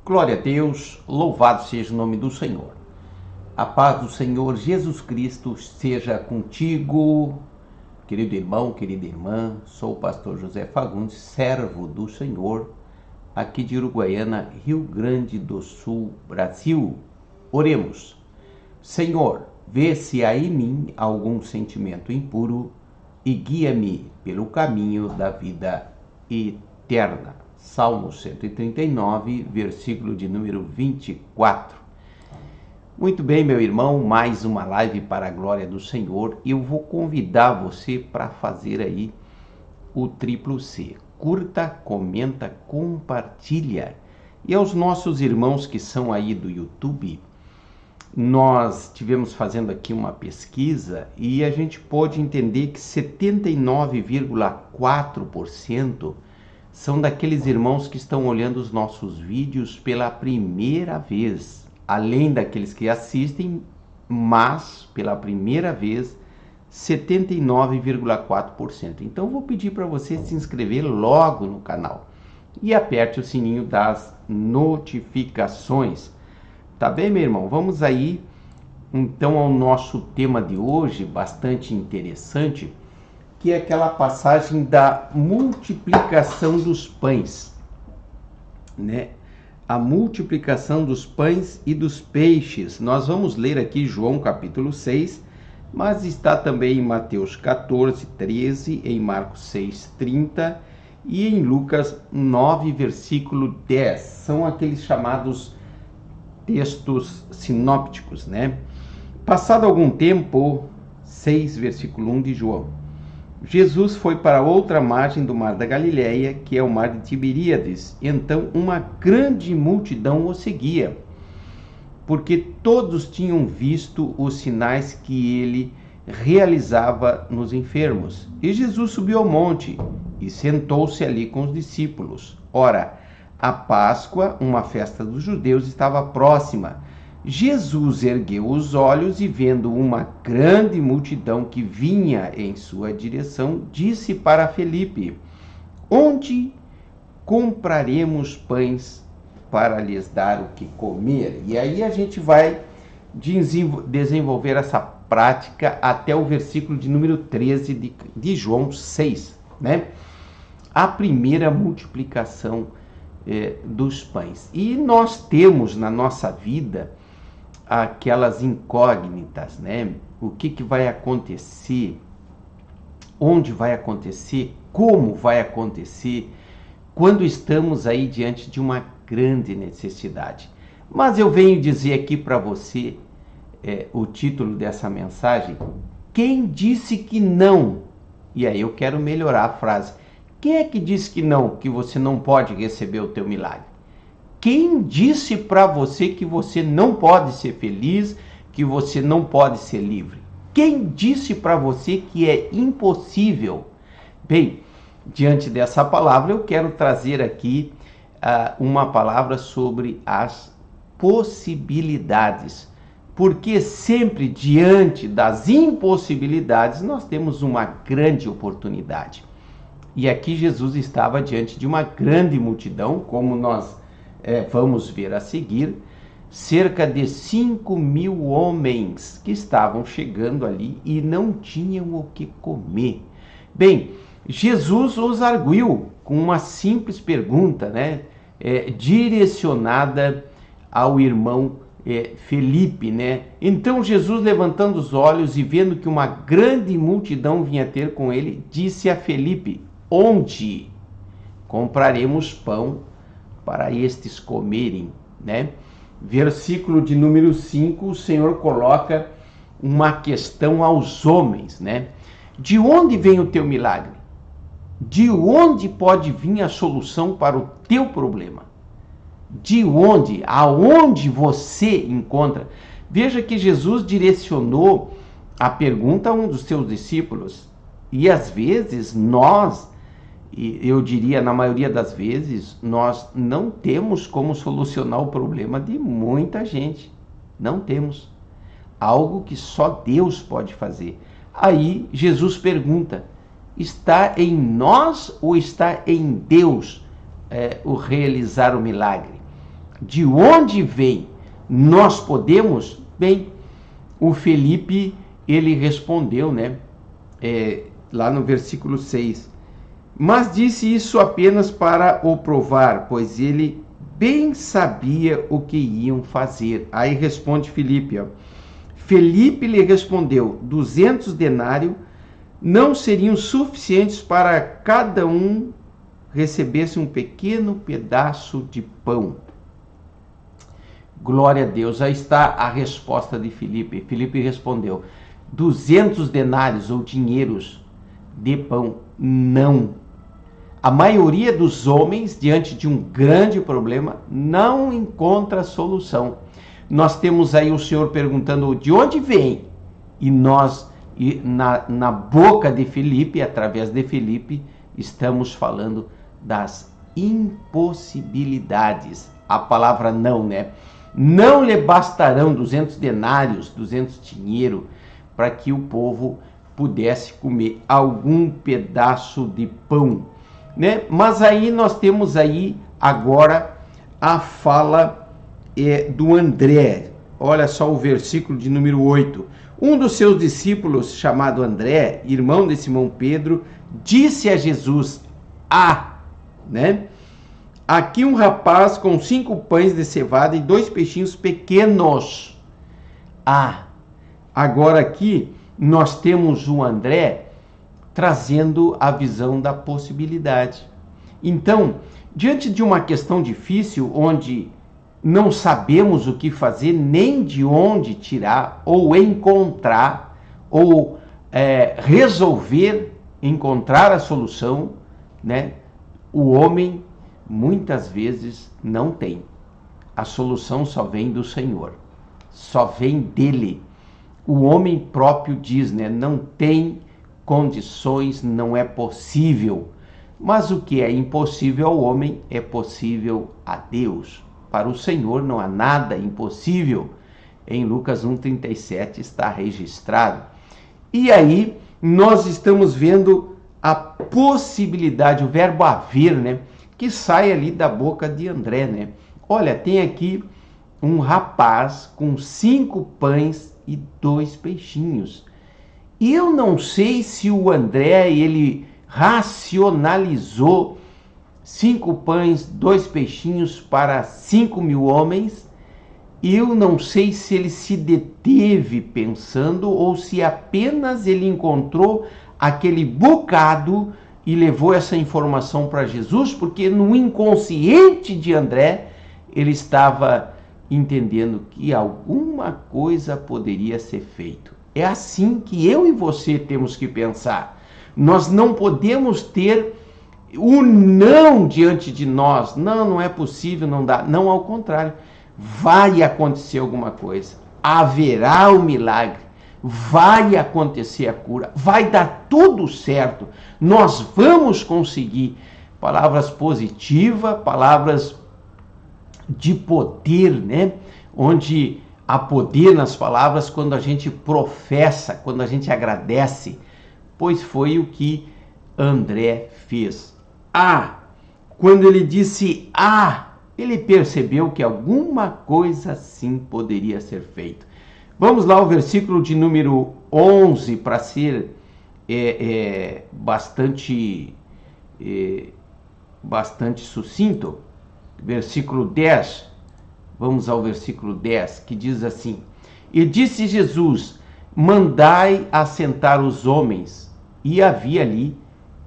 Glória a Deus, louvado seja o nome do Senhor. A paz do Senhor Jesus Cristo seja contigo, querido irmão, querida irmã. Sou o pastor José Fagundes, servo do Senhor, aqui de Uruguaiana, Rio Grande do Sul, Brasil. Oremos. Senhor, vê se há em mim algum sentimento impuro e guia-me pelo caminho da vida eterna. Salmo 139, versículo de número 24. Muito bem, meu irmão, mais uma live para a glória do Senhor. Eu vou convidar você para fazer aí o triplo C. Curta, comenta, compartilha. E aos nossos irmãos que são aí do YouTube, nós tivemos fazendo aqui uma pesquisa e a gente pôde entender que 79,4% são daqueles irmãos que estão olhando os nossos vídeos pela primeira vez, além daqueles que assistem, mas pela primeira vez, 79,4%. Então vou pedir para você se inscrever logo no canal e aperte o sininho das notificações. Tá bem, meu irmão? Vamos aí então ao nosso tema de hoje, bastante interessante, que é aquela passagem da multiplicação dos pães, né? A multiplicação dos pães e dos peixes. Nós vamos ler aqui João capítulo 6, mas está também em Mateus 14, 13, em Marcos 6, 30 e em Lucas 9, versículo 10. São aqueles chamados textos sinópticos, né? Passado algum tempo, 6, versículo 1 de João. Jesus foi para outra margem do mar da Galileia, que é o mar de Tiberíades. Então uma grande multidão o seguia, porque todos tinham visto os sinais que ele realizava nos enfermos. E Jesus subiu ao monte e sentou-se ali com os discípulos. Ora, a Páscoa, uma festa dos judeus, estava próxima. Jesus ergueu os olhos e, vendo uma grande multidão que vinha em sua direção, disse para Felipe: onde compraremos pães para lhes dar o que comer? E aí a gente vai desenvolver essa prática até o versículo de número 13 de João 6, né? A primeira multiplicação dos pães. E nós temos na nossa vida aquelas incógnitas, né? O que vai acontecer? Onde vai acontecer? Como vai acontecer? Quando estamos aí diante de uma grande necessidade. Mas eu venho dizer aqui para você o título dessa mensagem: quem disse que não? E aí eu quero melhorar a frase. Quem é que disse que não, que você não pode receber o teu milagre? Quem disse para você que você não pode ser feliz, que você não pode ser livre? Quem disse para você que é impossível? Bem, diante dessa palavra, eu quero trazer aqui uma palavra sobre as possibilidades. Porque sempre diante das impossibilidades, nós temos uma grande oportunidade. E aqui Jesus estava diante de uma grande multidão, como nós vamos ver a seguir, cerca de 5.000 homens que estavam chegando ali e não tinham o que comer. Bem, Jesus os arguiu com uma simples pergunta, né? Direcionada ao irmão Felipe, né? Então Jesus, levantando os olhos e vendo que uma grande multidão vinha ter com ele, disse a Felipe: onde compraremos pão para estes comerem, né? Versículo de número 5, o Senhor coloca uma questão aos homens, né? De onde vem o teu milagre? De onde pode vir a solução para o teu problema? De onde? Aonde você encontra? Veja que Jesus direcionou a pergunta a um dos seus discípulos. E às vezes nós, eu diria na maioria das vezes, nós não temos como solucionar o problema de muita gente. Não temos. Algo que só Deus pode fazer. Aí Jesus pergunta: está em nós ou está em Deus o realizar o milagre? De onde vem? Nós podemos? Bem, o Felipe, ele respondeu, né? Lá no versículo 6. Mas disse isso apenas para o provar, pois ele bem sabia o que iam fazer. Aí responde Felipe, ó. Felipe lhe respondeu: 200 denários não seriam suficientes para cada um recebesse um pequeno pedaço de pão. Glória a Deus, aí está a resposta de Felipe. Felipe respondeu: 200 denários ou dinheiros de pão, não. A maioria dos homens, diante de um grande problema, não encontra solução. Nós temos aí o Senhor perguntando de onde vem, e nós, na boca de Felipe, através de Felipe, estamos falando das impossibilidades. A palavra não, né? Não lhe bastarão 200 denários, 200 dinheiro, para que o povo pudesse comer algum pedaço de pão, né? Mas aí nós temos aí agora a fala do André. Olha só o versículo de número 8. Um dos seus discípulos, chamado André, irmão de Simão Pedro, disse a Jesus: né? Aqui um rapaz com 5 pães de cevada e 2 peixinhos pequenos. Agora aqui nós temos o André trazendo a visão da possibilidade. Então, diante de uma questão difícil, onde não sabemos o que fazer, nem de onde tirar, ou encontrar, ou resolver, encontrar a solução, né? O homem muitas vezes não tem. A solução só vem do Senhor, só vem dele. O homem próprio diz, né? Não tem condições, não é possível. Mas o que é impossível ao homem é possível a Deus. Para o Senhor não há nada impossível. Em Lucas 1,37 está registrado. E aí nós estamos vendo a possibilidade, o verbo haver, né? Que sai ali da boca de André, né? Olha, tem aqui um rapaz com 5 pães e 2 peixinhos. E eu não sei se o André, ele racionalizou 5 pães, 2 peixinhos para 5.000 homens. Eu não sei se ele se deteve pensando ou se apenas ele encontrou aquele bocado e levou essa informação para Jesus, porque no inconsciente de André, ele estava entendendo que alguma coisa poderia ser feito. É assim que eu e você temos que pensar. Nós não podemos ter o não diante de nós. Não é possível, não dá. Não, ao contrário. Vai acontecer alguma coisa. Haverá o milagre. Vai acontecer a cura. Vai dar tudo certo. Nós vamos conseguir. Palavras positivas, palavras de poder, né? Onde há poder nas palavras quando a gente professa, quando a gente agradece, pois foi o que André fez. Quando ele disse ele percebeu que alguma coisa sim poderia ser feita. Vamos lá ao versículo de número 11 para ser bastante sucinto. Versículo 10. Vamos ao versículo 10, que diz assim: E disse Jesus: Mandai assentar os homens. E havia ali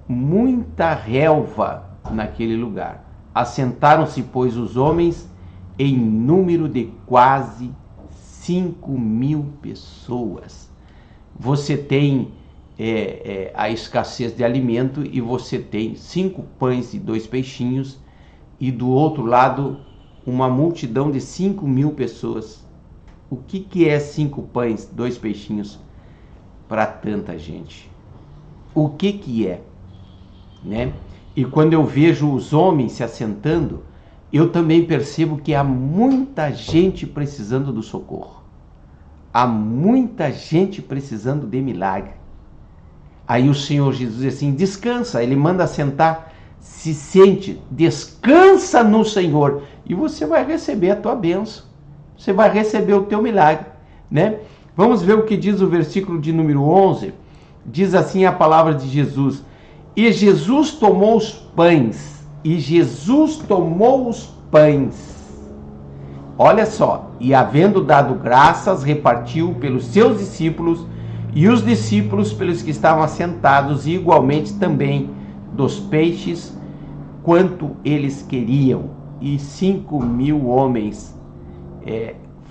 muita relva naquele lugar. Assentaram-se, pois, os homens em número de quase 5.000 pessoas. Você tem a escassez de alimento e você tem 5 pães e 2 peixinhos, e do outro lado uma multidão de 5.000 pessoas. O que é 5 pães, 2 peixinhos para tanta gente? O que é, né? E quando eu vejo os homens se assentando, eu também percebo que há muita gente precisando do socorro. Há muita gente precisando de milagre. Aí o Senhor Jesus diz assim: descansa. Ele manda sentar se sente, descansa no Senhor e você vai receber a tua bênção. Você vai receber o teu milagre, né? Vamos ver o que diz o versículo de número 11. Diz assim a palavra de Jesus: e Jesus tomou os pães, olha só, e havendo dado graças, repartiu pelos seus discípulos, e os discípulos pelos que estavam assentados, e igualmente também dos peixes, quanto eles queriam. E 5.000 homens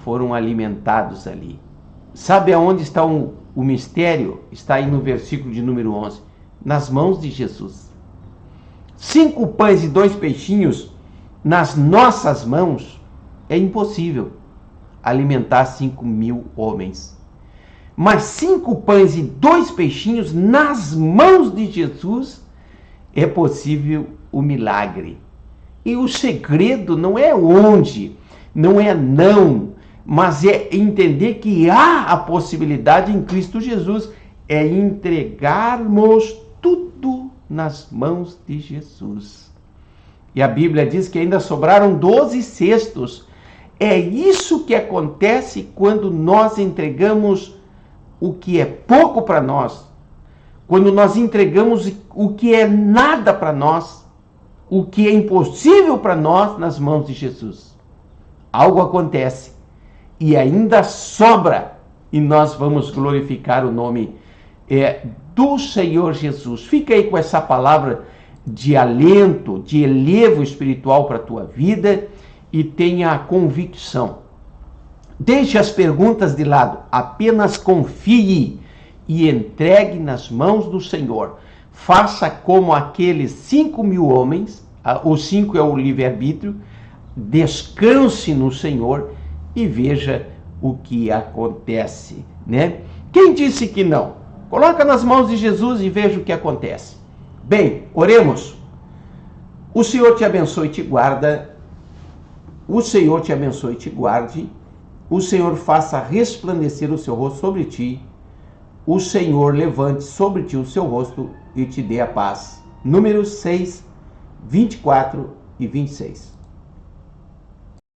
foram alimentados ali. Sabe aonde está o mistério? Está aí no versículo de número 11. Nas mãos de Jesus. 5 pães e 2 peixinhos nas nossas mãos, é impossível alimentar 5.000 homens. Mas 5 pães e 2 peixinhos nas mãos de Jesus, é possível o milagre. E o segredo não é onde, não é não, mas é entender que há a possibilidade em Cristo Jesus, é entregarmos tudo nas mãos de Jesus. E a Bíblia diz que ainda sobraram 12 cestos. É isso que acontece quando nós entregamos o que é pouco para nós, quando nós entregamos o que é nada para nós, o que é impossível para nós nas mãos de Jesus. Algo acontece e ainda sobra, e nós vamos glorificar o nome do Senhor Jesus. Fica aí com essa palavra de alento, de elevo espiritual para a tua vida, e tenha a convicção. Deixe as perguntas de lado, apenas confie e entregue nas mãos do Senhor. Faça como aqueles 5.000 homens, os 5 é o livre-arbítrio, descanse no Senhor e veja o que acontece, né? Quem disse que não? Coloca nas mãos de Jesus e veja o que acontece. Bem, oremos. O Senhor te abençoe e te guarda. O Senhor te abençoe e te guarde. O Senhor faça resplandecer o seu rosto sobre ti. O Senhor levante sobre ti o seu rosto e te dê a paz. Números 6, 24 e 26.